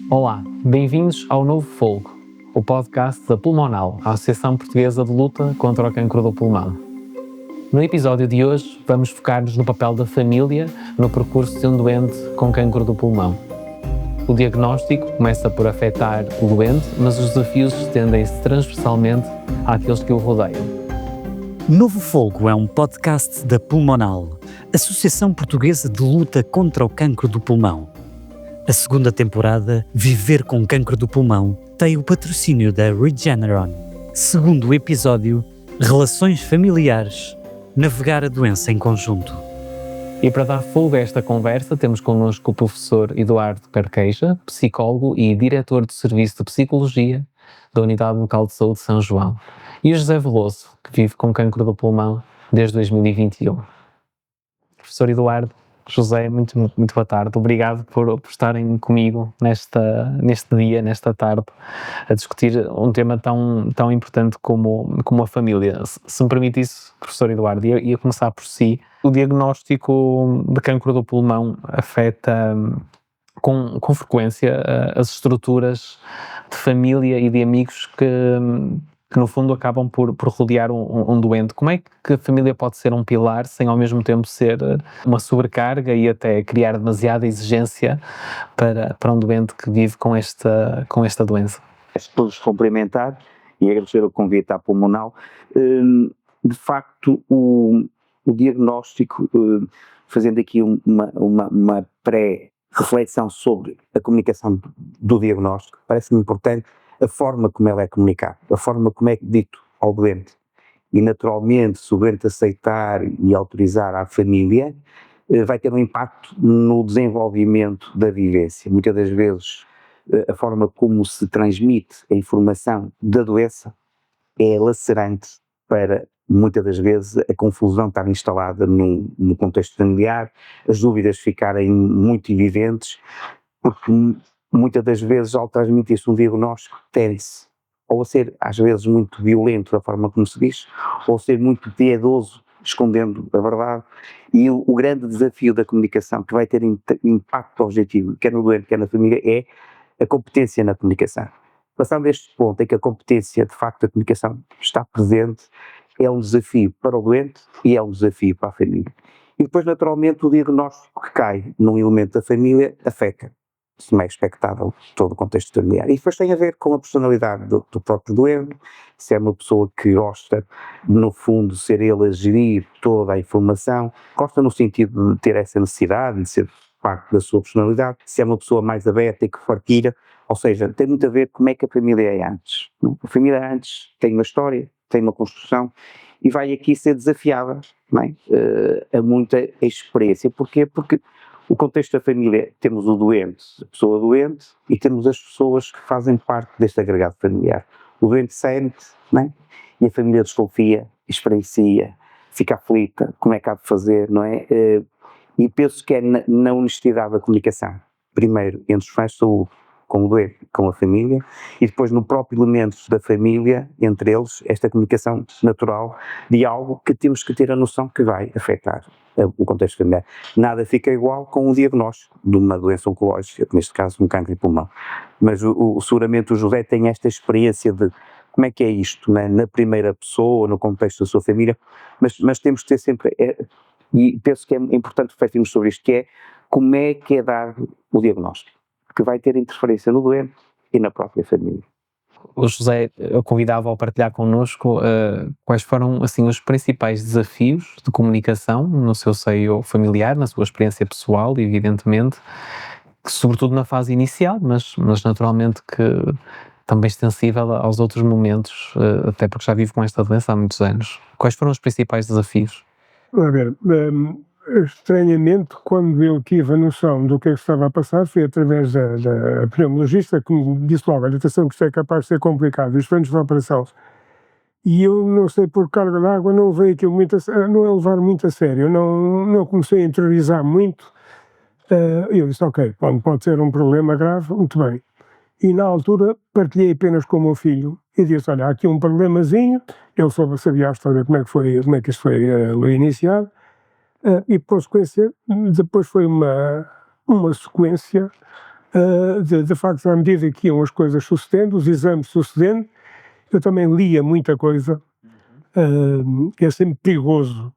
Olá, bem-vindos ao Novo Fogo, o podcast da Pulmonal, a Associação Portuguesa de Luta contra o Cancro do Pulmão. No episódio de hoje, vamos focar-nos no papel da família no percurso de um doente com cancro do pulmão. O diagnóstico começa por afetar o doente, mas os desafios estendem-se transversalmente àqueles que o rodeiam. Novo Fogo é um podcast da Pulmonal, Associação Portuguesa de Luta contra o Cancro do Pulmão. A segunda temporada, Viver com Cancro do Pulmão, tem o patrocínio da Regeneron. Segundo episódio, Relações Familiares, Navegar a Doença em Conjunto. E para dar fogo a esta conversa, temos connosco o professor Eduardo Carqueja, psicólogo e diretor do Serviço de Psicologia da Unidade Local de Saúde de São João, e o José Veloso, que vive com cancro do pulmão desde 2021. Professor Eduardo, José, muito boa tarde. Obrigado por estarem comigo neste dia, nesta tarde, a discutir um tema tão importante como a família. Se me permitisse, professor Eduardo, ia começar por si. O diagnóstico de cancro do pulmão afeta com frequência as estruturas de família e de amigos que no fundo acabam por rodear um doente. Como é que a família pode ser um pilar sem ao mesmo tempo ser uma sobrecarga e até criar demasiada exigência para um doente que vive com esta doença? Todos cumprimentar e agradecer o convite à Pulmonal. De facto, o diagnóstico, fazendo aqui uma pré-reflexão sobre a comunicação do diagnóstico, parece-me importante a forma como ela é comunicada, a forma como é dito ao doente. E naturalmente, se o doente aceitar e autorizar à família, vai ter um impacto no desenvolvimento da vivência. Muitas das vezes, a forma como se transmite a informação da doença é lacerante para, muitas das vezes, a confusão estar instalada no contexto familiar, as dúvidas ficarem muito evidentes, porque muitas das vezes, ao transmitir-se um diagnóstico, tende-se ou a ser, às vezes, muito violento da forma como se diz, ou a ser muito piedoso, escondendo a verdade. E o grande desafio da comunicação, que vai ter impacto objetivo, quer no doente, quer na família, é a competência na comunicação. Passando a este ponto em que a competência, de facto, da comunicação está presente, é um desafio para o doente e é um desafio para a família. E depois, naturalmente, o diagnóstico que cai num elemento da família afeta, se não é expectável, todo o contexto familiar. E depois tem a ver com a personalidade do próprio doente, se é uma pessoa que gosta, no fundo, de ser ele a gerir toda a informação, gosta no sentido de ter essa necessidade, de ser parte da sua personalidade, se é uma pessoa mais aberta e que partilha, ou seja, tem muito a ver como é que a família é antes. A família antes tem uma história, tem uma construção, e vai aqui ser desafiada, não é? A muita experiência. Porquê? Porque o contexto da família, temos o doente, a pessoa doente, e temos as pessoas que fazem parte deste agregado familiar. O doente sente, não é? E a família desconfia, experiencia, fica aflita, como é que há de fazer, não é? E penso que é na honestidade da comunicação, primeiro entre os profissionais de saúde, com o doente, com a família, e depois no próprio elemento da família, entre eles, esta comunicação natural de algo que temos que ter a noção que vai afetar o contexto familiar. Nada fica igual com o diagnóstico de uma doença oncológica, neste caso um cancro de pulmão. Mas seguramente o José tem esta experiência de como é que é isto, né? Na primeira pessoa, no contexto da sua família, mas temos que ter sempre, e penso que é importante refletirmos sobre isto, que é como é que é dar o diagnóstico, que vai ter interferência no doente e na própria família. O José, eu convidava a partilhar connosco quais foram assim, os principais desafios de comunicação no seu seio familiar, na sua experiência pessoal, evidentemente, que, sobretudo na fase inicial, mas naturalmente que também extensível aos outros momentos, até porque já vivo com esta doença há muitos anos. Quais foram os principais desafios? A ver, estranhamente, quando eu tive a noção do que estava a passar, foi através da pneumologista que me disse logo: atenção, que isto é capaz de ser complicado, isto foi-nos uma operação. E eu, não sei, por carga d'água, não veio aquilo não a levar muito a sério, não comecei a interiorizar muito. Eu disse: ok, pode ser um problema grave, muito bem. E na altura partilhei apenas com o meu filho e disse: olha, há aqui um problemazinho. Ele sabia a história, como é que isto foi iniciado. E por consequência, depois foi uma sequência de facto, à medida que iam as coisas sucedendo, os exames sucedendo, eu também lia muita coisa. É sempre perigoso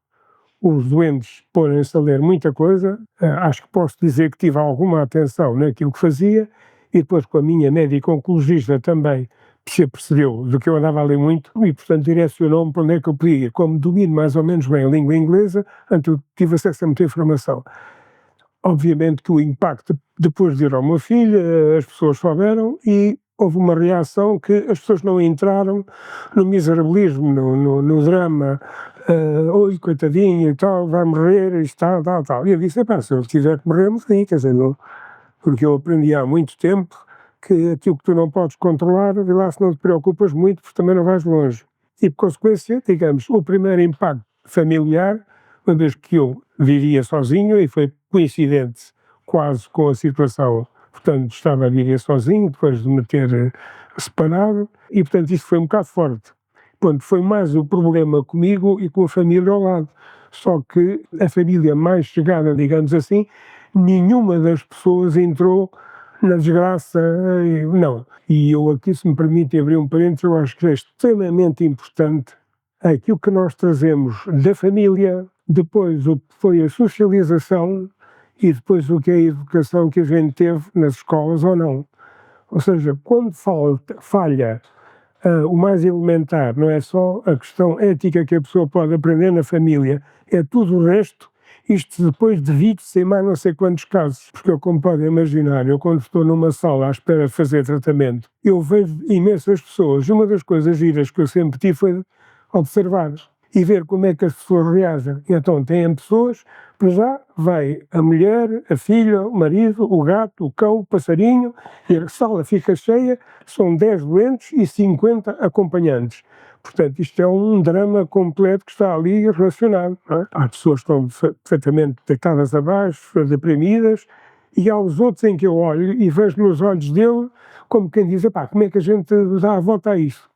os doentes porem-se a ler muita coisa. Acho que posso dizer que tive alguma atenção naquilo que fazia, e depois com a minha médica oncologista também se apercebeu do que eu andava a ler muito e, portanto, direcionou-me para onde é que eu podia ir. Como domino mais ou menos bem a língua inglesa, eu tive acesso a muita informação. Obviamente que o impacto, depois de ir ao meu filho, as pessoas souberam e houve uma reação que as pessoas não entraram no miserabilismo, no drama, oi, coitadinho e tal, vai morrer, isto tal. E eu disse, se eu tiver que morrer, morri, quer dizer, não, porque eu aprendi há muito tempo que aquilo que tu não podes controlar, vê lá se não te preocupas muito, porque também não vais longe. E, por consequência, digamos, o primeiro impacto familiar, uma vez que eu vivia sozinho, e foi coincidente quase com a situação, portanto, estava a viver sozinho, depois de me ter separado, e, portanto, isso foi um bocado forte. Portanto, foi mais o problema comigo e com a família ao lado. Só que a família mais chegada, digamos assim, nenhuma das pessoas entrou na desgraça, não. E eu aqui, se me permite abrir um parênteses, eu acho que é extremamente importante aquilo que nós trazemos da família, depois o que foi a socialização e depois o que é a educação que a gente teve nas escolas ou não. Ou seja, quando falha o mais elementar, não é só a questão ética que a pessoa pode aprender na família, é tudo o resto. Isto depois divide-se em mais não sei quantos casos, porque eu, como podem imaginar, eu quando estou numa sala à espera de fazer tratamento, eu vejo imensas pessoas, e uma das coisas giras que eu sempre tive foi observar e ver como é que as pessoas reagem. E então têm pessoas, para já vai a mulher, a filha, o marido, o gato, o cão, o passarinho, e a sala fica cheia, são 10 doentes e 50 acompanhantes. Portanto, isto é um drama completo que está ali relacionado. Não é? Há pessoas que estão perfeitamente deitadas abaixo, deprimidas, e há os outros em que eu olho e vejo nos olhos dele como quem diz, como é que a gente dá a volta a isso?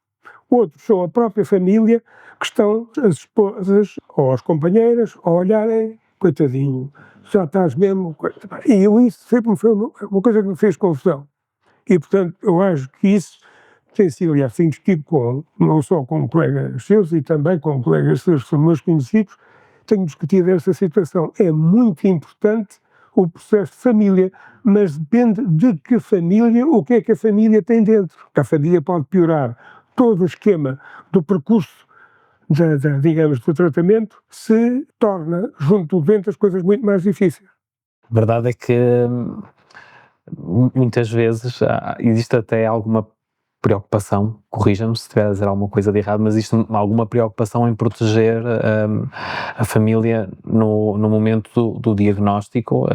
Outros são a própria família que estão, as esposas ou as companheiras, a olharem, coitadinho, já estás mesmo... E isso sempre me foi uma coisa que me fez confusão. E, portanto, eu acho que isso tem sido, aliás, tenho discutido não só com colegas seus e também com colegas seus que são meus conhecidos, tenho discutido essa situação. É muito importante o processo de família, mas depende de que família, o que é que a família tem dentro. Porque a família pode piorar todo o esquema do percurso, digamos, do tratamento, se torna, junto do doente, as coisas muito mais difíceis. A verdade é que muitas vezes existe até alguma preocupação, corrija-me se estiver a dizer alguma coisa de errado, mas existe alguma preocupação em proteger a família no momento do diagnóstico,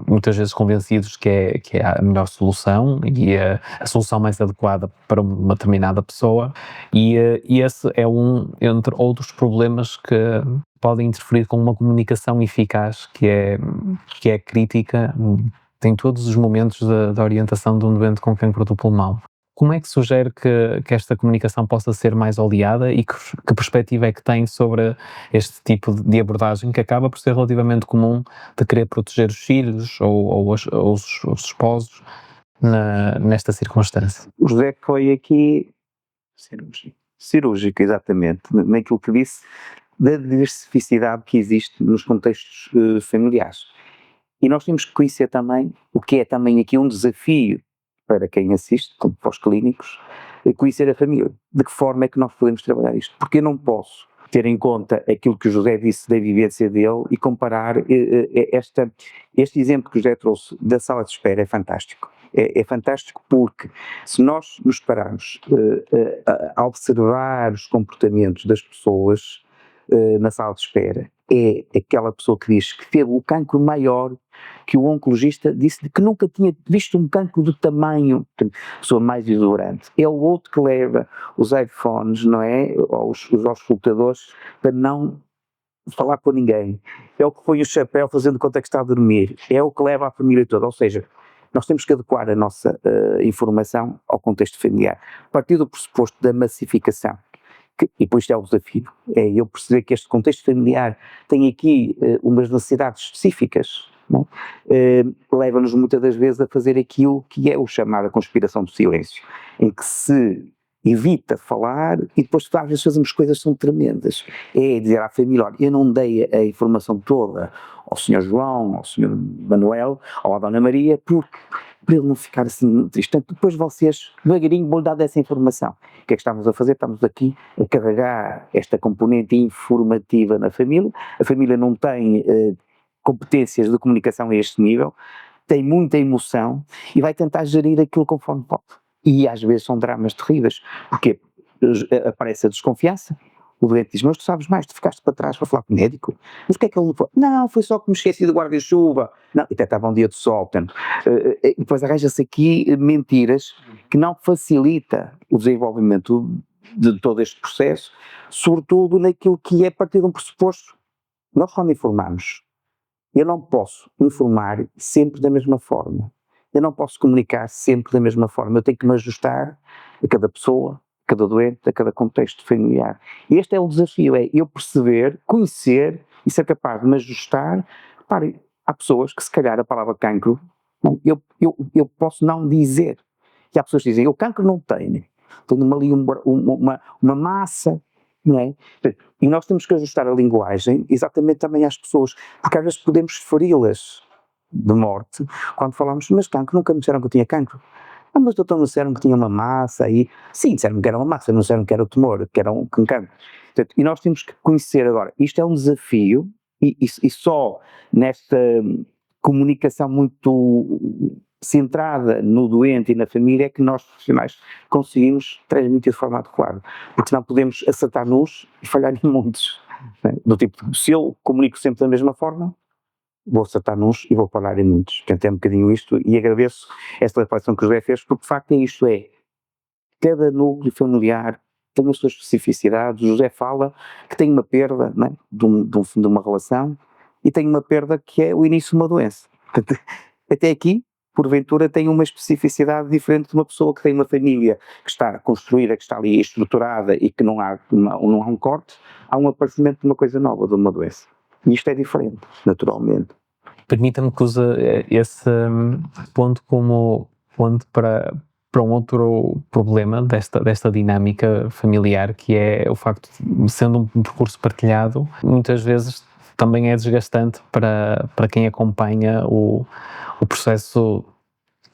muitas vezes convencidos que é a melhor solução e a solução mais adequada para uma determinada pessoa, e esse é entre outros problemas que podem interferir com uma comunicação eficaz que é crítica em todos os momentos da orientação de um doente com cancro do pulmão. Como é que sugere que esta comunicação possa ser mais oleada e que perspectiva é que tem sobre este tipo de abordagem que acaba por ser relativamente comum, de querer proteger os filhos ou os esposos nesta circunstância? O José foi aqui cirúrgico, exatamente, naquilo que disse da diversificidade que existe nos contextos familiares. E nós temos que conhecer também o que é também aqui um desafio para quem assiste, como para os clínicos, conhecer a família. De que forma é que nós podemos trabalhar isto? Porque eu não posso ter em conta aquilo que o José disse da vivência dele e comparar este exemplo que o José trouxe da sala de espera. É fantástico. É fantástico porque se nós nos pararmos a observar os comportamentos das pessoas na sala de espera, é aquela pessoa que diz que teve o cancro maior, que o oncologista disse que nunca tinha visto um cancro do tamanho, pessoa mais exuberante. É o outro que leva os iPhones, não é? Ou os auscultadores para não falar com ninguém. É o que põe o chapéu fazendo conta que está a dormir. É o que leva a família toda. Ou seja, nós temos que adequar a nossa informação ao contexto familiar. A partir do pressuposto da massificação. E depois isto é o desafio, é eu perceber que este contexto familiar tem aqui umas necessidades específicas não é? Leva-nos muitas das vezes a fazer aquilo que é o chamar a conspiração do silêncio, em que se evita falar e depois às vezes fazemos coisas que são tremendas. É dizer à família, olha, eu não dei a informação toda ao Sr. João, ao Sr. Manuel, ou à Dona Maria, para ele não ficar assim triste. Portanto, depois vocês, devagarinho, vão dar essa informação. O que é que estamos a fazer? Estamos aqui a carregar esta componente informativa na família. A família não tem competências de comunicação a este nível, tem muita emoção e vai tentar gerir aquilo conforme pode. E às vezes são dramas terríveis, porque aparece a desconfiança, o doente diz, mas tu sabes mais, tu ficaste para trás para falar com o médico, mas o que é que ele levou? Não, foi só que me esqueci do guarda-chuva, não, e até estava um dia de sol, portanto, e depois arranja-se aqui mentiras que não facilita o desenvolvimento de todo este processo, sobretudo naquilo que é a partir de um pressuposto. Nós quando informamos, eu não posso informar sempre da mesma forma. Eu não posso comunicar sempre da mesma forma, eu tenho que me ajustar a cada pessoa, a cada doente, a cada contexto familiar. E este é o desafio, é eu perceber, conhecer e ser capaz de me ajustar. Repare, há pessoas que se calhar a palavra cancro, eu posso não dizer. E há pessoas que dizem, eu cancro não tenho ali uma massa, não é? E nós temos que ajustar a linguagem exatamente também às pessoas, porque às vezes podemos feri-las de morte, quando falamos, mas cancro, nunca me disseram que eu tinha cancro. Ah, mas doutor, me disseram que tinha uma massa aí. Sim, disseram que era uma massa, não disseram que era o tumor, que era um cancro. Portanto, e nós temos que conhecer agora, isto é um desafio, e só nesta comunicação muito centrada no doente e na família é que nós profissionais conseguimos transmitir de forma adequada, porque senão podemos acertar-nos e falhar em montes, né? Do tipo, se eu comunico sempre da mesma forma, vou acertar nos e vou parar em muitos. Portanto, é um bocadinho isto, e agradeço esta reflexão que o José fez, porque de facto é isto, cada núcleo familiar tem as suas especificidades. O José fala que tem uma perda, não é? de uma relação, e tem uma perda que é o início de uma doença. Portanto, até aqui, porventura, tem uma especificidade diferente de uma pessoa que tem uma família que está construída, que está ali estruturada e que não há um corte, há um aparecimento de uma coisa nova, de uma doença. E isto é diferente, naturalmente. Permita-me que use esse ponto como ponto para um outro problema desta dinâmica familiar, que é o facto de, sendo um percurso partilhado, muitas vezes também é desgastante para quem acompanha o processo,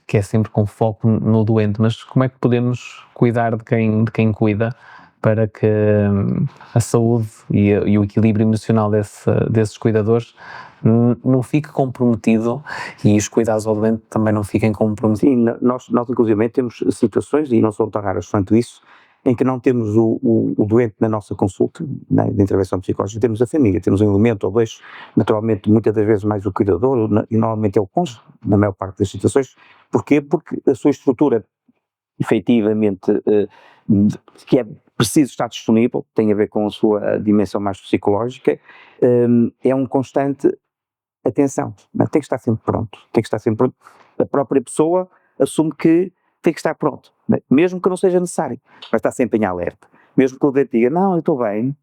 que é sempre com foco no doente. Mas como é que podemos cuidar de quem cuida, para que a saúde e o equilíbrio emocional desses cuidadores não fique comprometido e os cuidados ao doente também não fiquem comprometidos? Sim, nós inclusive temos situações, e não são tão raras quanto isso, em que não temos o doente na nossa consulta, né, de intervenção psicológica, temos a família, temos um elemento ou dois, naturalmente muitas das vezes mais o cuidador, e normalmente é o cônjuge, na maior parte das situações. Porquê? Porque a sua estrutura, efetivamente, que é preciso estar disponível, tem a ver com a sua dimensão mais psicológica, é um constante atenção, tem que estar sempre pronto, a própria pessoa assume que tem que estar pronto, mesmo que não seja necessário, vai estar sempre em alerta, mesmo que o doente diga, não, eu estou bem,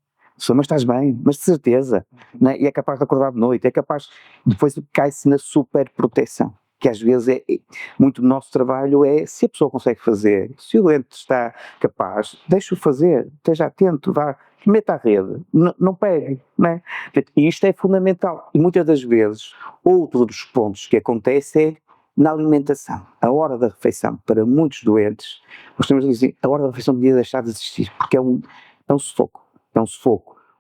mas estás bem, mas de certeza, né? E é capaz de acordar de noite, depois cai-se na super proteção, que às vezes muito do nosso trabalho se a pessoa consegue fazer, se o doente está capaz, deixa-o fazer, esteja atento, vá, meta a rede, não pegue, né? E isto é fundamental, e muitas das vezes, outro dos pontos que acontece é na alimentação, a hora da refeição, para muitos doentes, nós temos de dizer, a hora da refeição devia deixar de existir, porque é um sufoco,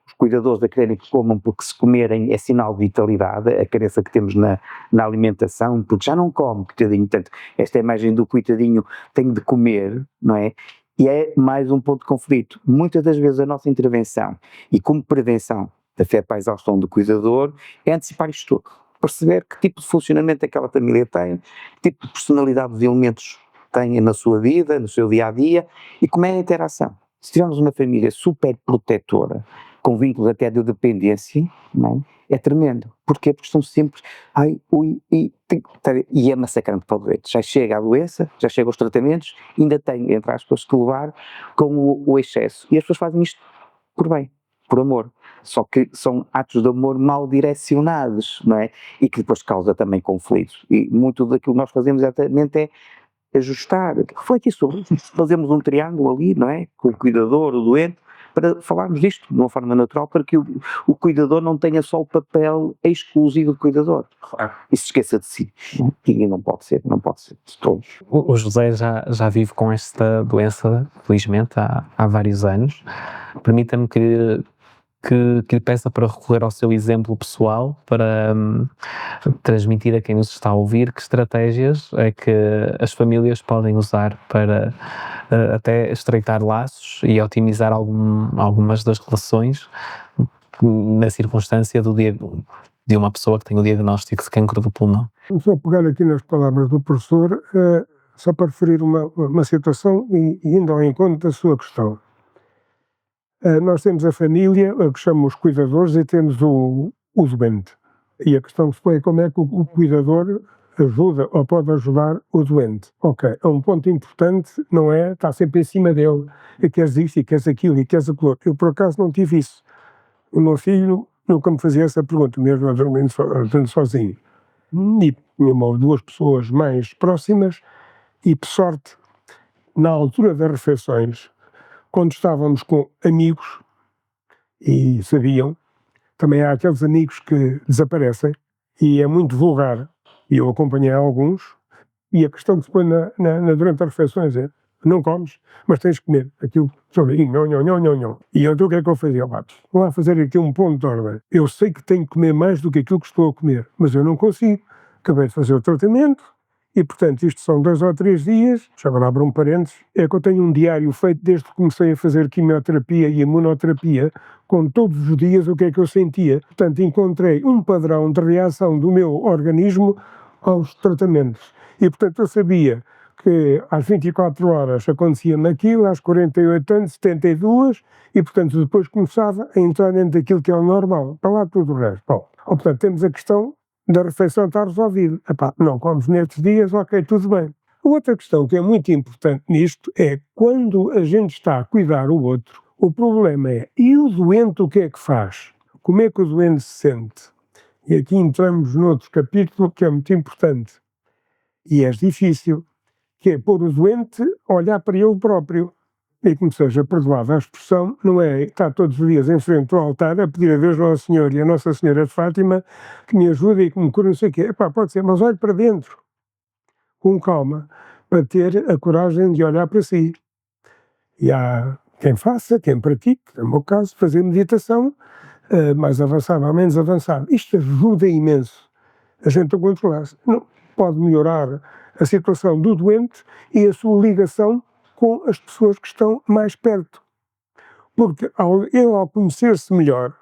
os cuidadores acreditam que comam porque se comerem é sinal de vitalidade, a carência que temos na alimentação, porque já não come, coitadinho, portanto, esta imagem do coitadinho tem de comer, não é? E é mais um ponto de conflito. Muitas das vezes a nossa intervenção, e como prevenção da fé para a exaustão do cuidador, é antecipar isto tudo, perceber que tipo de funcionamento aquela família tem, que tipo de personalidade dos elementos tem na sua vida, no seu dia-a-dia, e como é a interação. Se tivermos uma família super protetora, com vínculos até de dependência, não é tremendo. Porquê? Porque estão sempre, e é massacrante para o doente. Já chega a doença, já chega aos tratamentos, ainda tem, entre aspas, que levar com o excesso. E as pessoas fazem isto por bem. por amor. Só que são atos de amor mal direcionados, não é? E que depois causa também conflitos. E muito daquilo que nós fazemos exatamente é ajustar, refletir sobre isso. Fazemos um triângulo ali, não é? Com o cuidador, o doente, para falarmos disto de uma forma natural, para que o cuidador não tenha só o papel exclusivo do cuidador. E se esqueça de si. E não pode ser de todos. O José já vive com esta doença, felizmente, há vários anos. Permita-me que lhe peça para recorrer ao seu exemplo pessoal para transmitir a quem nos está a ouvir que estratégias é que as famílias podem usar para até estreitar laços e otimizar algumas das relações na circunstância de uma pessoa que tem o diagnóstico de cancro do pulmão. Vamos só pegar aqui nas palavras do professor, só para referir uma situação e indo ao encontro da sua questão. Nós temos a família, que chamamos cuidadores, e temos o doente. E a questão que se põe é como é que o cuidador ajuda ou pode ajudar o doente. Ok, é um ponto importante, não é? Está sempre em cima dele, e queres isto, e queres aquilo, e queres aquilo. Eu, por acaso, não tive isso. O meu filho nunca me fazia essa pergunta, mesmo andando sozinho. E tinha uma ou duas pessoas mais próximas, e, por sorte, na altura das refeições, quando estávamos com amigos, e sabiam, também há aqueles amigos que desaparecem, e é muito vulgar, e eu acompanhei alguns, e a questão que se põe durante as refeições é: não comes, mas tens de comer aquilo, não. E então o que é que eu fazia? Vamos lá fazer aqui um ponto de ordem. Eu sei que tenho que comer mais do que aquilo que estou a comer, mas eu não consigo. Acabei de fazer o tratamento, e, portanto, isto são 2 ou 3 dias, já agora abro um parênteses, é que eu tenho um diário feito desde que comecei a fazer quimioterapia e imunoterapia, com todos os dias o que é que eu sentia. Portanto, encontrei um padrão de reação do meu organismo aos tratamentos. E, portanto, eu sabia que às 24 horas acontecia-me aquilo, às 48 anos, 72, e, portanto, depois começava a entrar dentro daquilo que é o normal. Para lá tudo o resto. Bom, portanto, temos a questão da refeição está resolvida. Epá, não comes nestes dias, ok, tudo bem. A outra questão que é muito importante nisto é quando a gente está a cuidar o outro, o problema é, e o doente o que é que faz? Como é que o doente se sente? E aqui entramos noutro capítulo que é muito importante, e é difícil, que é pôr o doente a olhar para ele próprio. E que me seja perdoada a expressão, não é estar todos os dias em frente ao altar a pedir a Deus Nosso Senhor e a Nossa Senhora de Fátima que me ajude e que me cure, não sei o quê. Epá, pode ser, mas olhe para dentro, com calma, para ter a coragem de olhar para si. E há quem faça, quem pratique, no meu caso, fazer meditação, mais avançada ou menos avançada. Isto ajuda imenso a gente a controlar-se. Pode melhorar a situação do doente e a sua ligação com as pessoas que estão mais perto. Porque ele, ao conhecer-se melhor,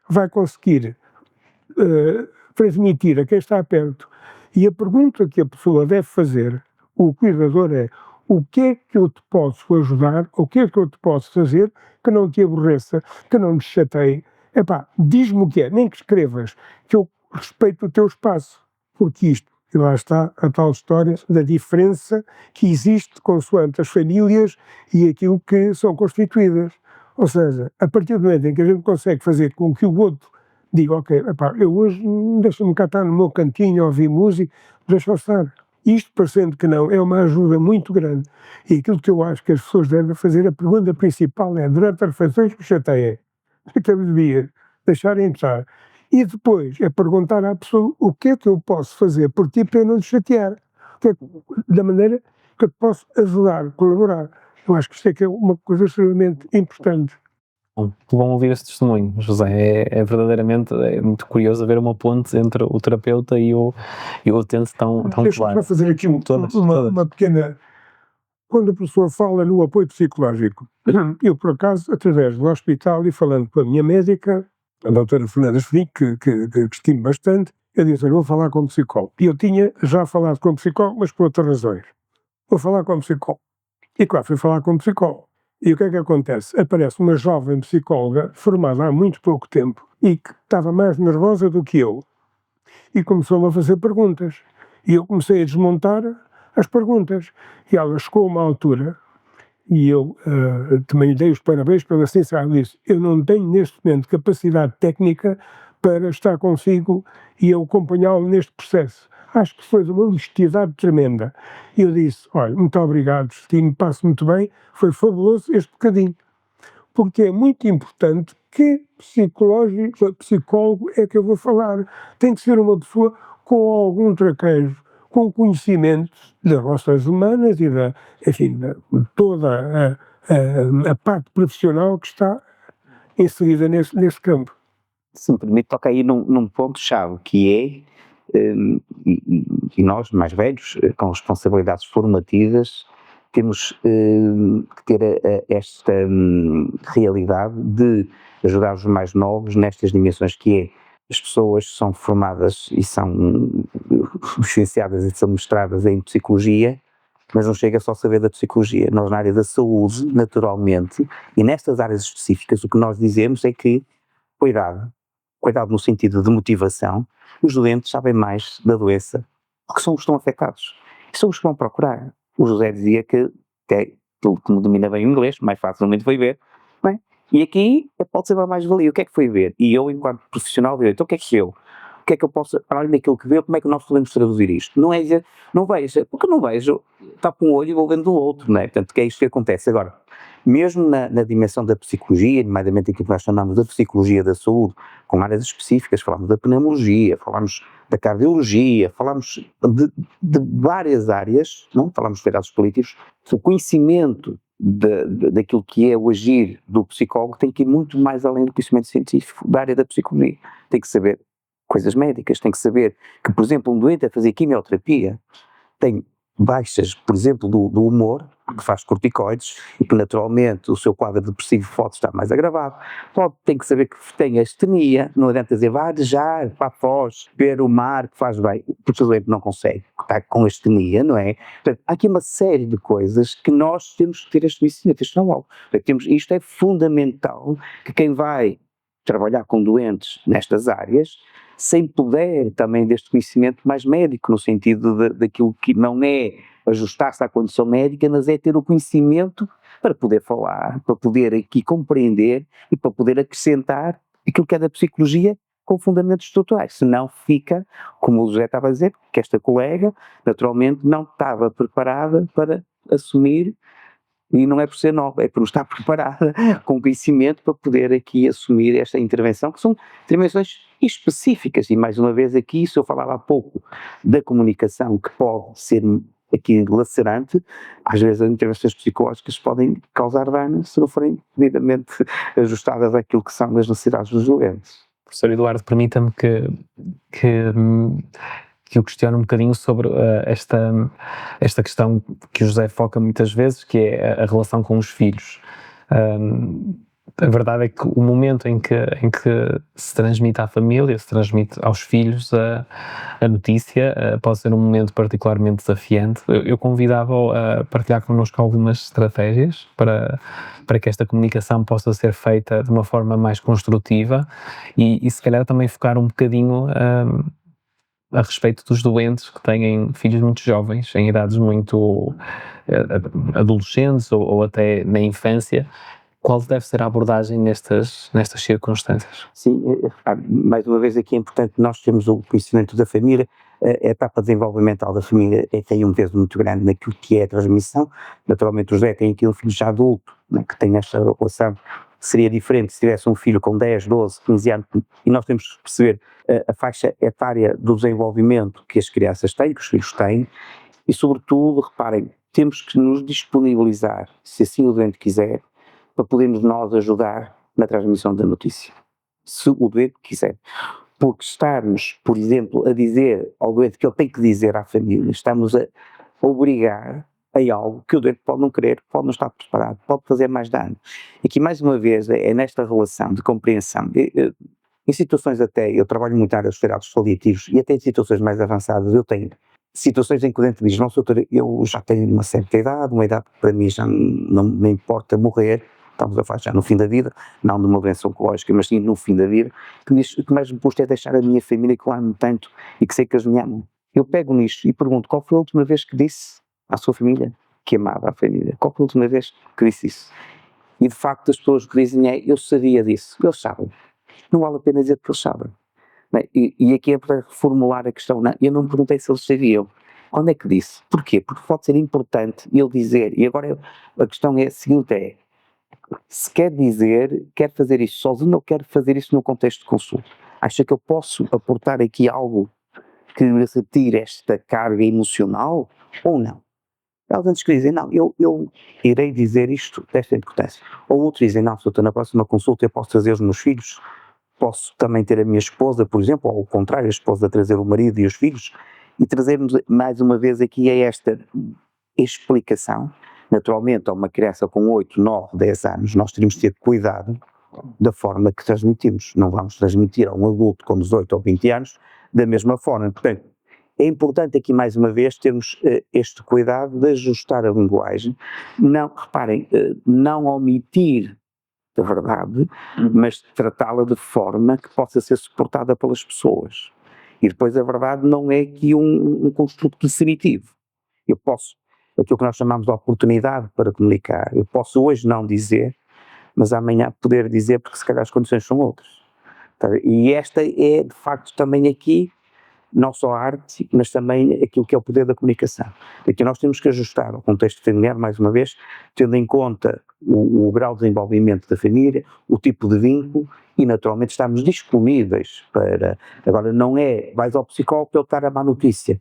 vai conseguir transmitir a quem está perto. E a pergunta que a pessoa deve fazer, o cuidador, é: o que é que eu te posso ajudar, o que é que eu te posso fazer que não te aborreça, que não te chateie? Epá, diz-me o que é, nem que escrevas, que eu respeito o teu espaço. Porque isto, e lá está a tal história da diferença que existe consoante as famílias e aquilo que são constituídas. Ou seja, a partir do momento em que a gente consegue fazer com que o outro diga: ok, epá, eu hoje deixa-me cá estar no meu cantinho a ouvir música, deixa-me estar. Isto, parecendo que não, é uma ajuda muito grande. E aquilo que eu acho que as pessoas devem fazer, a pergunta principal é: durante as refeições que chateia, que eu devia deixar entrar. E depois é perguntar à pessoa: o que é que eu posso fazer por ti para eu não te chatear? Da maneira que eu posso ajudar, colaborar. Eu acho que isto é que é uma coisa extremamente importante. Bom ouvir esse testemunho, José. É verdadeiramente muito curioso haver uma ponte entre o terapeuta e o utente tão claro. Deixa-me fazer aqui uma pequena... Quando a pessoa fala no apoio psicológico, eu, por acaso, através do hospital e falando com a minha médica, a doutora Fernanda Felipe, que estimo bastante, eu disse: olha, vou falar com um psicólogo. E eu tinha já falado com um psicólogo, mas por outras razões. Vou falar com um psicólogo. E claro, fui falar com um psicólogo. E o que é que acontece? Aparece uma jovem psicóloga, formada há muito pouco tempo, e que estava mais nervosa do que eu, e começou-me a fazer perguntas. E eu comecei a desmontar as perguntas. E ela chegou a uma altura e eu também lhe dei os parabéns pela sinceridade. Disse: eu não tenho neste momento capacidade técnica para estar consigo e eu acompanhá-lo neste processo. Acho que foi uma honestidade tremenda. E eu disse: olha, muito obrigado, Justino, passo muito bem, foi fabuloso este bocadinho. Porque é muito importante que psicólogo é que eu vou falar. Tem que ser uma pessoa com algum traquejo, com conhecimento das relações humanas e enfim, toda a parte profissional que está inserida nesse campo. Se me permite, toca aí num ponto-chave, que é, e nós, mais velhos, com responsabilidades formativas, temos que ter esta realidade de ajudar os mais novos nestas dimensões, que é, as pessoas são formadas e são licenciadas e são mestradas em psicologia, mas não chega só a saber da psicologia. Nós, na área da saúde, naturalmente, e nestas áreas específicas, o que nós dizemos é que, cuidado no sentido de motivação, os doentes sabem mais da doença, porque são os que estão afetados, e são os que vão procurar. O José dizia que tudo que domina bem o inglês, mais facilmente foi ver, não é? E aqui pode ser uma mais-valia. O que é que foi ver? E eu, enquanto profissional, digo, então o que é que eu posso, para além daquilo que vê, como é que nós podemos traduzir isto? Não é dizer, não vejo, porque não vejo, tapo um olho e vou vendo do outro, não é? Portanto, que é isto que acontece. Agora, mesmo na dimensão da psicologia, nomeadamente aquilo que nós chamamos da psicologia da saúde, com áreas específicas, falamos da pneumologia, falamos da cardiologia, falamos de várias áreas, não? Falamos de cuidados políticos, o conhecimento daquilo que é o agir do psicólogo tem que ir muito mais além do conhecimento científico da área da psicologia. Tem que saber coisas médicas, tem que saber que, por exemplo, um doente a fazer quimioterapia tem baixas, por exemplo, do humor, que faz corticoides, e que naturalmente o seu quadro depressivo pode estar mais agravado. Tem que saber que tem astenia, não adianta dizer, vá arejar para a foz, ver o mar, que faz bem, porque o doente não consegue, está com astenia, não é? Portanto, há aqui uma série de coisas que nós temos que ter este conhecimento, este know-how. Isto é fundamental, que quem vai trabalhar com doentes nestas áreas se empoder também deste conhecimento mais médico, no sentido daquilo que não é ajustar-se à condição médica, mas é ter o conhecimento para poder falar, para poder aqui compreender e para poder acrescentar aquilo que é da psicologia com fundamentos estruturais. Senão fica, como o José estava a dizer, que esta colega naturalmente não estava preparada para assumir. E não é por ser nova, é por não estar preparada com conhecimento para poder aqui assumir esta intervenção, que são intervenções específicas. E mais uma vez aqui, se eu falava há pouco da comunicação, que pode ser aqui lacerante, às vezes as intervenções psicológicas podem causar dano se não forem devidamente ajustadas àquilo que são as necessidades dos doentes. Professor Eduardo, permita-me que eu questiono um bocadinho sobre esta questão que o José foca muitas vezes, que é a relação com os filhos. A verdade é que o momento em que se transmite à família, se transmite aos filhos a notícia, pode ser um momento particularmente desafiante. Eu convidava-o a partilhar connosco algumas estratégias para que esta comunicação possa ser feita de uma forma mais construtiva e se calhar também focar um bocadinho a respeito dos doentes que têm filhos muito jovens, em idades muito adolescentes ou até na infância. Qual deve ser a abordagem nestas circunstâncias? Sim, mais uma vez aqui é importante nós termos o conhecimento da família. A etapa desenvolvimental da família tem um peso muito grande naquilo que é a transmissão. Naturalmente o José tem aqui um filho já adulto, né, que tem esta relação. Seria diferente se tivesse um filho com 10, 12, 15 anos, e nós temos que perceber a faixa etária do desenvolvimento que as crianças têm, que os filhos têm, e sobretudo, reparem, temos que nos disponibilizar, se assim o doente quiser, para podermos nós ajudar na transmissão da notícia, se o doente quiser. Porque estarmos, por exemplo, a dizer ao doente que ele tem que dizer à família, estamos a obrigar a algo que o doente pode não querer, pode não estar preparado, pode fazer mais dano. E aqui, mais uma vez, é nesta relação de compreensão. Em situações até, eu trabalho muito na área dos cuidados paliativos, e até em situações mais avançadas, eu tenho situações em que o doente diz, não, doutor, eu já tenho uma certa idade, uma idade que para mim já não me importa morrer, estamos a falar já no fim da vida, não de uma doença oncológica, mas sim no fim da vida, que diz, o que mais me custa é deixar a minha família que lá amo tanto e que sei que eles me amam. Eu pego nisto e pergunto, qual foi a última vez que disse à sua família que amava a família. Qual foi a última vez que disse isso? E de facto as pessoas que dizem eu sabia disso. Eles sabem. Não vale a pena dizer que eles sabem. Bem, e aqui é para reformular a questão. Não, eu não perguntei se eles sabiam. Quando é que disse? Porquê? Porque pode ser importante ele dizer. E agora a questão é a seguinte: se quer dizer, quer fazer isso sozinho ou quer fazer isso no contexto de consulta? Acha que eu posso aportar aqui algo que retire esta carga emocional ou não? Eles antes que dizem, não, eu irei dizer isto desta importância. Ou outros dizem, não, se eu estou na próxima consulta eu posso trazer os meus filhos, posso também ter a minha esposa, por exemplo, ou ao contrário, a esposa trazer o marido e os filhos, e trazermos mais uma vez aqui a esta explicação. Naturalmente, a uma criança com 8, 9, 10 anos, nós teríamos de ter cuidado da forma que transmitimos. Não vamos transmitir a um adulto com 18 ou 20 anos da mesma forma. Portanto, é importante aqui mais uma vez termos este cuidado de ajustar a linguagem. Não, reparem, não omitir a verdade, mas tratá-la de forma que possa ser suportada pelas pessoas. E depois a verdade não é aqui um construto definitivo. Eu posso, aquilo que nós chamamos de oportunidade para comunicar, eu posso hoje não dizer, mas amanhã poder dizer, porque se calhar as condições são outras. E esta é de facto também aqui não só a arte, mas também aquilo que é o poder da comunicação. Aqui nós temos que ajustar o contexto familiar, mais uma vez, tendo em conta o grau de desenvolvimento da família, o tipo de vínculo e, naturalmente, estamos disponíveis para... Agora, não é, vais ao psicólogo para ele dar a má notícia,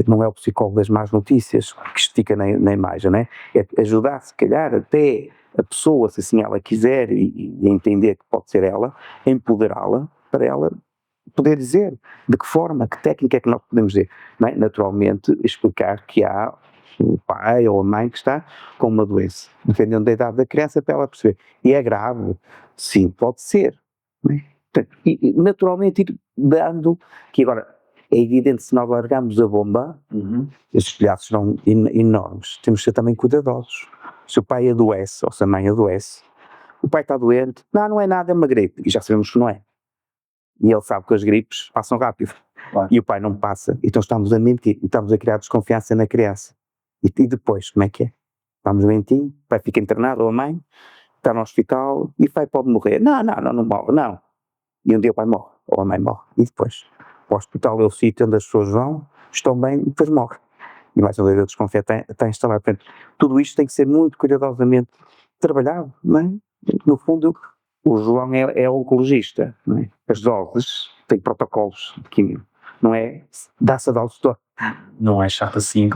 não é o psicólogo das más notícias que estica na imagem, não é? É ajudar, se calhar, até a pessoa, se assim ela quiser e entender que pode ser ela, empoderá-la para ela poder dizer de que forma, que técnica é que nós podemos dizer. Não é? Naturalmente, explicar que há o pai ou a mãe que está com uma doença, dependendo da idade da criança, para ela perceber. E é grave? Sim, pode ser. Não é? Portanto, e naturalmente ir dando, que agora é evidente, se nós largarmos a bomba, esses telhados serão enormes. Temos de ser também cuidadosos. Se o pai adoece ou se a mãe adoece, o pai está doente, não é nada, é uma gripe. E já sabemos que não é. E ele sabe que as gripes passam rápido. Claro. E o pai não passa. Então estamos a mentir. Estamos a criar desconfiança na criança. E depois, como é que é? Vamos mentir, o pai fica internado, ou a mãe, está no hospital, e o pai pode morrer. Não morre, não. E um dia o pai morre, ou a mãe morre. E depois? O hospital é o sítio onde as pessoas vão, estão bem, e depois morrem. E mais uma vez a desconfiança está instalada. Portanto, tudo isto tem que ser muito cuidadosamente trabalhado, não é? No fundo, o João é oncologista, não é? As doses têm protocolos de química, não é? Dá-se a dose toda. Não é chato assim,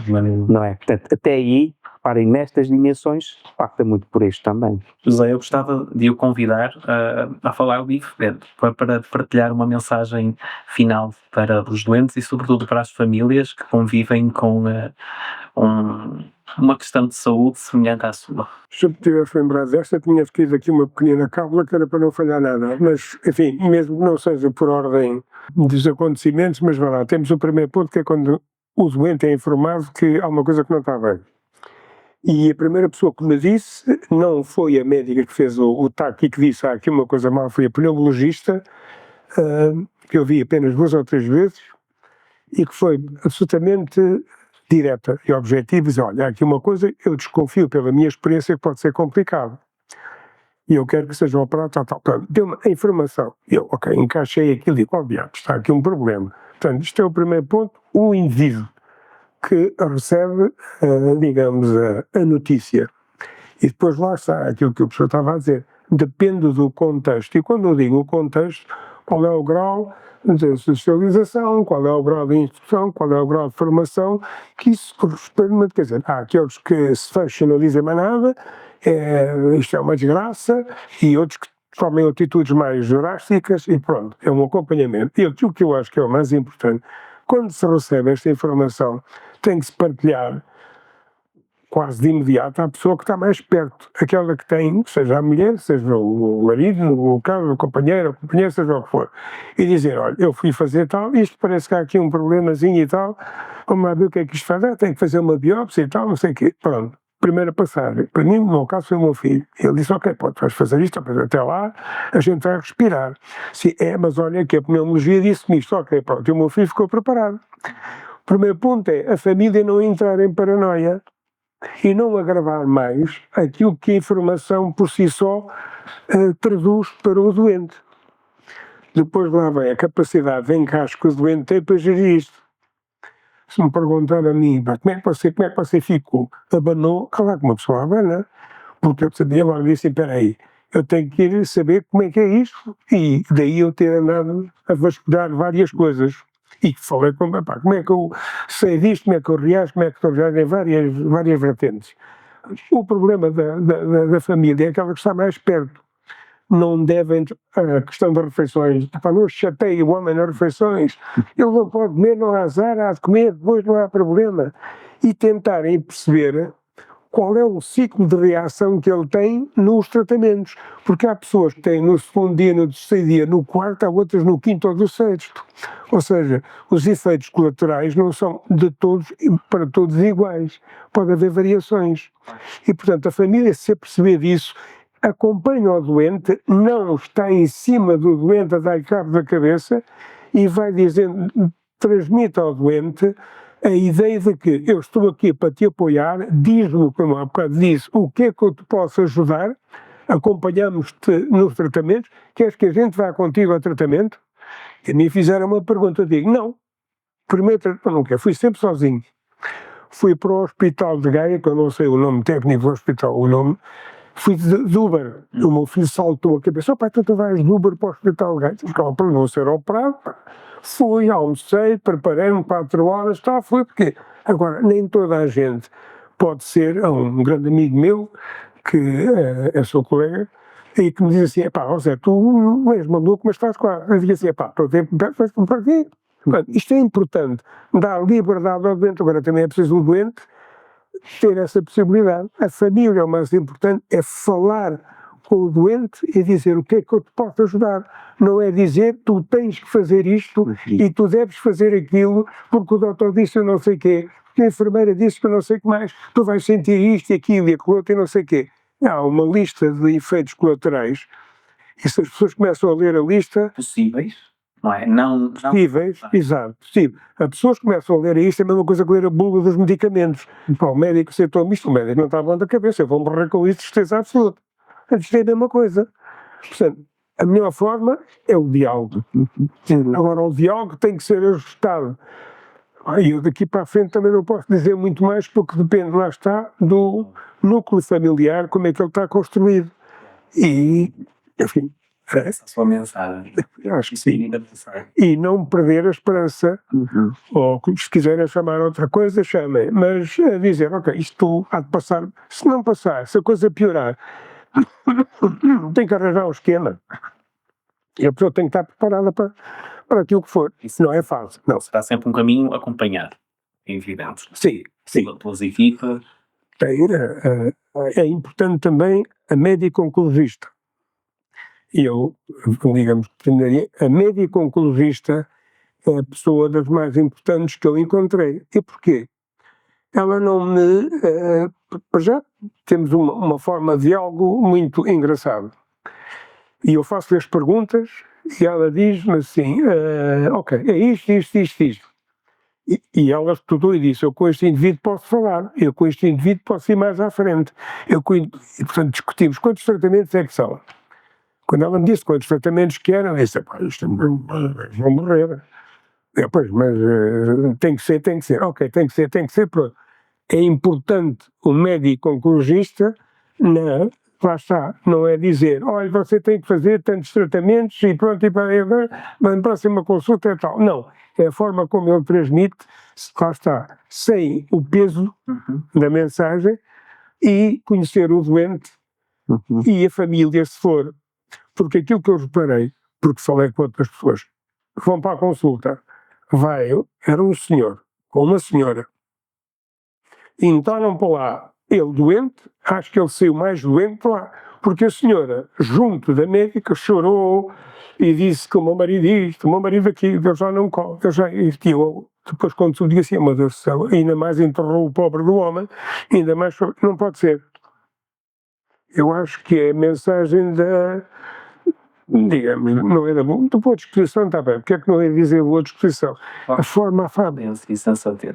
não é? Portanto, até aí, reparem, nestas dimensões, passa muito por isto também. José, eu gostava de o convidar a falar ao vivo, para partilhar uma mensagem final para os doentes e sobretudo para as famílias que convivem com uma questão de saúde semelhante à sua. Se eu tivesse lembrado desta, tinha escrito aqui uma pequena cábula que era para não falhar nada, mas, enfim, mesmo que não seja por ordem dos acontecimentos, mas vai lá, temos o primeiro ponto, que é quando o doente é informado que há uma coisa que não está bem. E a primeira pessoa que me disse, não foi a médica que fez o TAC e que disse, aqui uma coisa mal, foi a pneumologista, que eu vi apenas 2 ou 3 vezes, e que foi absolutamente direta e objetiva, diz, olha, há aqui uma coisa, eu desconfio pela minha experiência que pode ser complicado. E eu quero que seja operado, tal. Deu-me a informação. Eu, ok, encaixei aquilo e digo, está aqui um problema. Portanto, isto é o primeiro ponto, o indivíduo que recebe, digamos, a notícia. E depois lá está aquilo que o professor estava a dizer. Depende do contexto. E quando eu digo o contexto, qual é o grau de socialização, qual é o grau de instrução, qual é o grau de formação, que isso corresponde, quer dizer, há aqueles que se fecham e não dizem mais nada, isto é uma desgraça, e outros que tomam atitudes mais drásticas e pronto, é um acompanhamento. E o que eu acho que é o mais importante, quando se recebe esta informação, tem que se partilhar quase de imediato à pessoa que está mais perto, aquela que tem, seja a mulher, seja o marido, o cara, o companheiro, seja o que for, e dizer, olha, eu fui fazer tal, isto parece que há aqui um problemazinho e tal, vamos lá ver o que é que isto faz, tem que fazer uma biópsia e tal, não sei o quê, pronto. Primeira passagem, para mim, no meu caso, foi o meu filho. Ele disse, ok, vais fazer isto, até lá a gente vai respirar. Sim, mas olha que a pneumologia disse-me isto, ok, pronto, e o meu filho ficou preparado. O primeiro ponto é a família não entrar em paranoia. e não agravar mais aquilo que a informação por si só traduz para o doente. Depois lá vem a capacidade de encaixe que o doente tem para gerir isto. Se me perguntar a mim, como é que você ficou? Abanou, claro que uma pessoa abana, porque eu sabia, agora disse, espera aí, eu tenho que ir saber como é que é isto, e daí eu ter andado a vasculhar várias coisas. E falei com como é que eu sei disto, como é que eu reajo, como é que estou reagindo em várias vertentes. O problema da família é aquela que está mais perto. Não devem, a questão das refeições, não chateie o homem nas refeições, ele não pode comer, não há azar, há de comer, depois não há problema. E tentarem perceber qual é o ciclo de reação que ele tem nos tratamentos, porque há pessoas que têm no segundo dia, no terceiro dia, no quarto, há outras no quinto ou no sexto. Ou seja, os efeitos colaterais não são de todos, para todos iguais, pode haver variações. E, portanto, a família, se perceber disso, acompanha o doente, não está em cima do doente a dar cabo da cabeça e vai dizendo, transmite ao doente a ideia de que eu estou aqui para te apoiar, diz-me, como há bocado disse, o que é que eu te posso ajudar, acompanhamos-te nos tratamentos, queres que a gente vá contigo ao tratamento? E me fizeram uma pergunta, eu digo, não, primeiro tratamento não quero, fui sempre sozinho. Fui para o Hospital de Gaia, que eu não sei o nome técnico do hospital, o nome, fui de Uber, o meu filho saltou a cabeça, pai, tu vais de Uber para o Hospital de Gaia, ficava para não ser operado, fui, almocei, preparei-me 4 horas, fui, porque agora nem toda a gente pode ser, um grande amigo meu, que é seu colega, e que me diz assim, José, tu és maluco, mas estás quase. Eu digo assim, estou a tempo, para quê? Isto é importante, dar liberdade ao doente, agora também é preciso o doente ter essa possibilidade. A família, o mais importante, é falar com o doente e dizer o que é que eu te posso ajudar. Não é dizer tu tens que fazer isto e tu deves fazer aquilo porque o doutor disse eu não sei o quê, porque a enfermeira disse que eu não sei o que mais, tu vais sentir isto e aquilo e aquilo outro e não sei o quê. Há uma lista de efeitos colaterais e se as pessoas começam a ler a lista... Possíveis, não é? Não possíveis, exato, possível. As pessoas começam a ler isto, é a mesma coisa que ler a bula dos medicamentos. O médico aceitou isto, o médico não está bom da cabeça, eu vou morrer com isso de certeza absoluta. Isto é a mesma coisa. Portanto, a melhor forma é o diálogo. Agora, o diálogo tem que ser ajustado. E eu daqui para a frente também não posso dizer muito mais, porque depende, lá está, do núcleo familiar, como é que ele está construído. E, enfim... Essa sua mensagem. Eu acho que sim. E não perder a esperança, ou se quiserem chamar outra coisa, chamem, mas dizer, ok, isto há de passar, se não passar, se a coisa piorar, tem que arranjar um esquema. E a pessoa tem que estar preparada para aquilo que for. Isso não é fácil. Não. Será sempre um caminho acompanhado, é evidente. Sim. Pelas equipas. É importante também a médico oncologista. E eu, digamos, a médico oncologista é a pessoa das mais importantes que eu encontrei. E porquê? Ela não me... já temos uma forma de diálogo muito engraçado. E eu faço-lhe as perguntas e ela diz-me assim, ok, é isto. E ela estudou e disse, eu com este indivíduo posso falar, eu com este indivíduo posso ir mais à frente. E, portanto, discutimos quantos tratamentos é que são. Quando ela me disse quantos tratamentos que eram, eu disse, vou morrer. Mas tem que ser. Ok, tem que ser, pronto. É importante o médico oncologista, lá está, não é dizer, olha, você tem que fazer tantos tratamentos e pronto, e agora, na próxima consulta é tal. Não, é a forma como ele transmite, lá está, sem o peso da mensagem e conhecer o doente e a família, se for. Porque aquilo que eu reparei, porque falei com outras pessoas que vão para a consulta, era um senhor com uma senhora, e entraram para lá, ele doente, acho que ele saiu mais doente lá, porque a senhora, junto da médica, chorou e disse que o meu marido isto, o meu marido aquilo, eu já não como, depois quando se diga assim, meu Deus do céu, ainda mais enterrou o pobre do homem, ainda mais, não pode ser. Eu acho que é a mensagem digamos, não era bom. Boa disposição, está bem. Porque é que não é dizer boa disposição? A forma afável.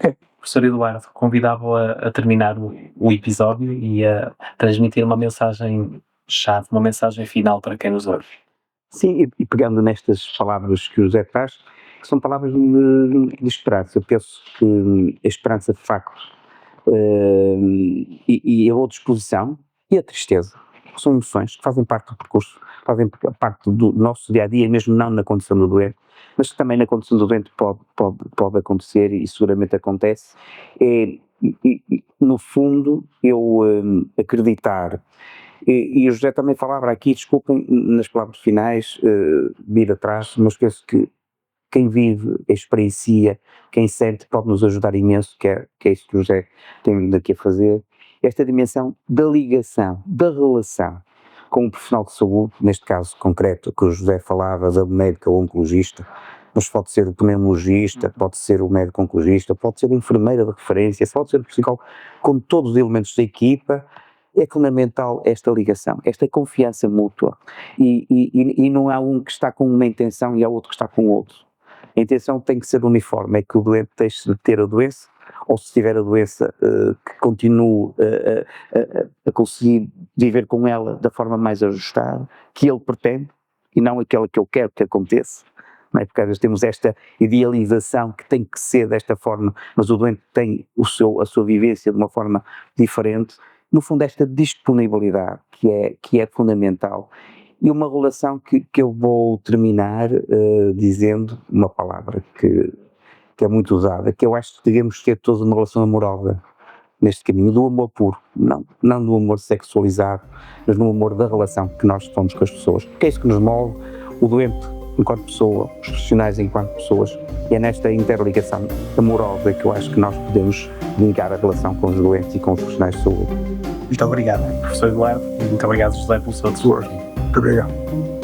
É. Professor Eduardo, convidava-o a terminar o episódio e a transmitir uma mensagem-chave, uma mensagem final para quem nos ouve. Sim, e pegando nestas palavras que o José traz, que são palavras de esperança. Eu penso que a esperança, de facto, e a boa disposição e a tristeza são emoções que fazem parte do percurso, fazem parte do nosso dia-a-dia, mesmo não na condição do doente, mas também na condição do doente pode acontecer e seguramente acontece. No fundo, eu acreditar, e o José também falava aqui, desculpem, nas palavras finais, vir atrás, mas penso que quem vive, experiencia, quem sente pode nos ajudar imenso, que é isso que o José tem vindo aqui a fazer, esta dimensão da ligação, da relação com o profissional de saúde, neste caso concreto que o José falava, da médica ou oncologista, mas pode ser o pneumologista, pode ser o médico oncologista, pode ser a enfermeira de referência, pode ser o psicólogo, com todos os elementos da equipa. É fundamental esta ligação, esta confiança mútua, e não há um que está com uma intenção e há outro que está com outro. A intenção tem que ser uniforme, é que o doente deixe de ter a doença, ou se tiver a doença, que continue a conseguir viver com ela da forma mais ajustada, que ele pretende, e não aquela que eu quero que aconteça. Não é? Porque às vezes temos esta idealização que tem que ser desta forma, mas o doente tem a sua vivência de uma forma diferente. No fundo, esta disponibilidade que é fundamental. E uma relação que eu vou terminar dizendo uma palavra que é muito usada, que eu acho que devemos ter todos uma relação amorosa neste caminho, do amor puro, não do amor sexualizado, mas no amor da relação que nós temos com as pessoas, porque é isso que nos move, o doente enquanto pessoa, os profissionais enquanto pessoas, e é nesta interligação amorosa que eu acho que nós podemos linkar a relação com os doentes e com os profissionais de saúde. Muito obrigado, professor Eduardo, e muito obrigado, José, pelo seu testemunho. Muito obrigado.